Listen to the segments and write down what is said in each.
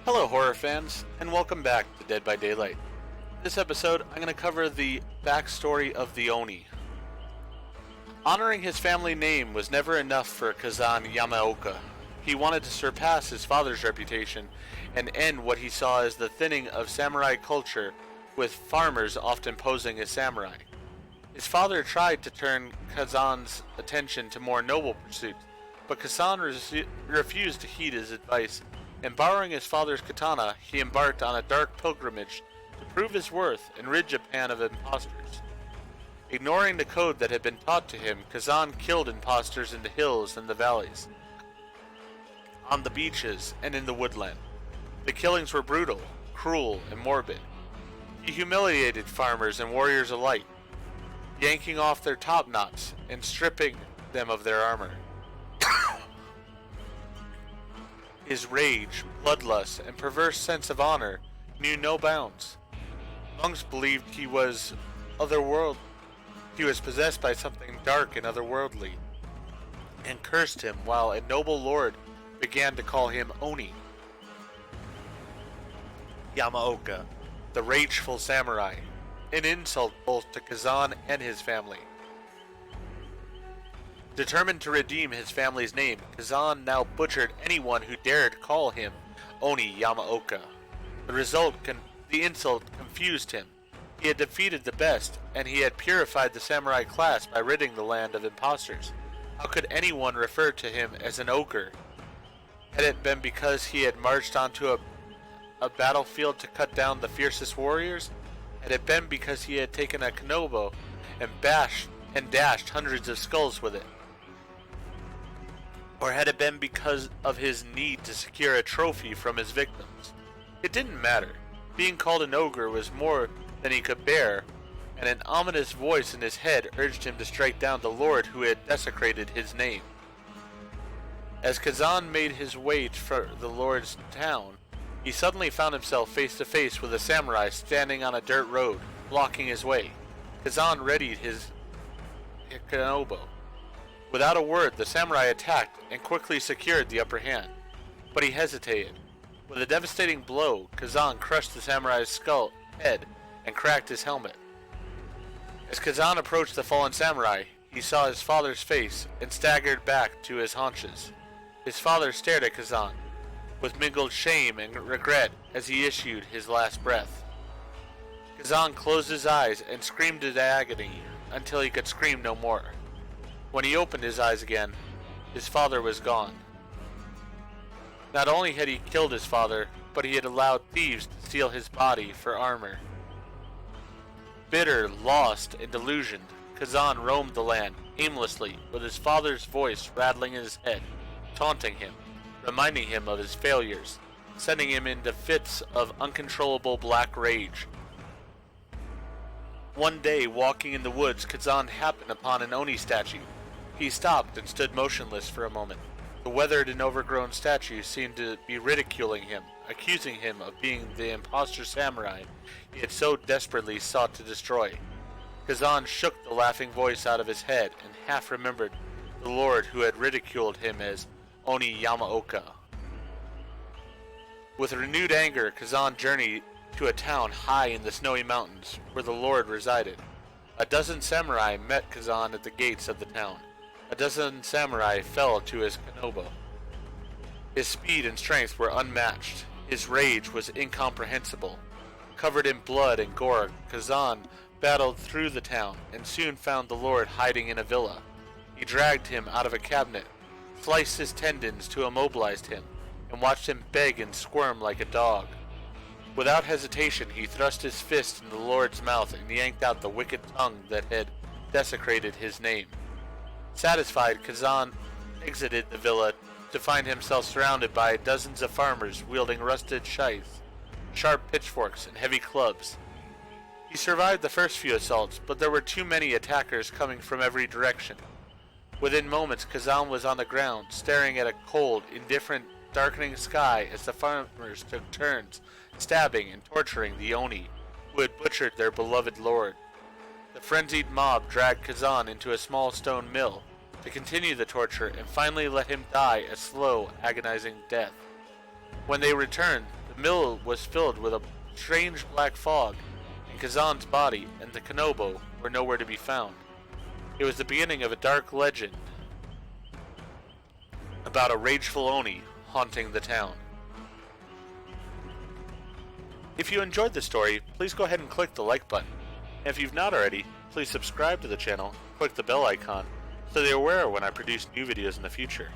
Hello horror fans, and welcome back to Dead by Daylight. This episode, I'm going to cover the backstory of the Oni. Honoring his family name was never enough for Kazan Yamaoka. He wanted to surpass his father's reputation and end what he saw as the thinning of samurai culture, with farmers often posing as samurai. His father tried to turn Kazan's attention to more noble pursuits, but Kazan refused to heed his advice, and borrowing his father's katana, he embarked on a dark pilgrimage to prove his worth and rid Japan of impostors. Ignoring the code that had been taught to him, Kazan killed impostors in the hills and the valleys, on the beaches, and in the woodland. The killings were brutal, cruel, and morbid. He humiliated farmers and warriors alike, yanking off their top knots and stripping them of their armor. His rage, bloodlust, and perverse sense of honor knew no bounds. Monks believed he was otherworldly. He was possessed by something dark and otherworldly, and cursed him, while a noble lord began to call him Oni Yamaoka, the rageful samurai, an insult both to Kazan and his family. Determined to redeem his family's name, Kazan now butchered anyone who dared call him Oni Yamaoka. The insult confused him. He had defeated the best, and he had purified the samurai class by ridding the land of impostors. How could anyone refer to him as an ogre? Had it been because he had marched onto a battlefield to cut down the fiercest warriors? Had it been because he had taken a kanobo and dashed hundreds of skulls with it? Or had it been because of his need to secure a trophy from his victims? It didn't matter. Being called an ogre was more than he could bear, and an ominous voice in his head urged him to strike down the lord who had desecrated his name. As Kazan made his way for the lord's town, he suddenly found himself face to face with a samurai standing on a dirt road, blocking his way. Kazan readied his kanobo. Without a word, the samurai attacked and quickly secured the upper hand. But he hesitated. With a devastating blow, Kazan crushed the samurai's head and cracked his helmet. As Kazan approached the fallen samurai, he saw his father's face and staggered back to his haunches. His father stared at Kazan with mingled shame and regret as he issued his last breath. Kazan closed his eyes and screamed in agony until he could scream no more. When he opened his eyes again, his father was gone. Not only had he killed his father, but he had allowed thieves to steal his body for armor. Bitter, lost, and delusioned, Kazan roamed the land aimlessly, with his father's voice rattling in his head, taunting him, reminding him of his failures, sending him into fits of uncontrollable black rage. One day, walking in the woods, Kazan happened upon an Oni statue. He stopped and stood motionless for a moment. The weathered and overgrown statue seemed to be ridiculing him, accusing him of being the impostor samurai he had so desperately sought to destroy. Kazan shook the laughing voice out of his head and half remembered the lord who had ridiculed him as Oni Yamaoka. With renewed anger, Kazan journeyed to a town high in the snowy mountains where the lord resided. A dozen samurai met Kazan at the gates of the town. A dozen samurai fell to his kanobo. His speed and strength were unmatched. His rage was incomprehensible. Covered in blood and gore, Kazan battled through the town and soon found the lord hiding in a villa. He dragged him out of a cabinet, sliced his tendons to immobilize him, and watched him beg and squirm like a dog. Without hesitation, he thrust his fist in the lord's mouth and yanked out the wicked tongue that had desecrated his name. Satisfied, Kazan exited the villa to find himself surrounded by dozens of farmers wielding rusted scythes, sharp pitchforks, and heavy clubs. He survived the first few assaults, but there were too many attackers coming from every direction. Within moments, Kazan was on the ground, staring at a cold, indifferent, darkening sky as the farmers took turns, stabbing and torturing the Oni, who had butchered their beloved lord. The frenzied mob dragged Kazan into a small stone mill to continue the torture and finally let him die a slow, agonizing death. When they returned, the The mill was filled with a strange black fog, and Kazan's body and the Kanobo were nowhere to be found. It was the beginning of a dark legend about a rageful Oni haunting the town. If you enjoyed the story, please go ahead and click the like button. And if you've not already, please subscribe to the channel, click the bell icon, so they're aware when I produce new videos in the future.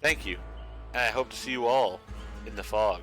Thank you, and I hope to see you all in the fog.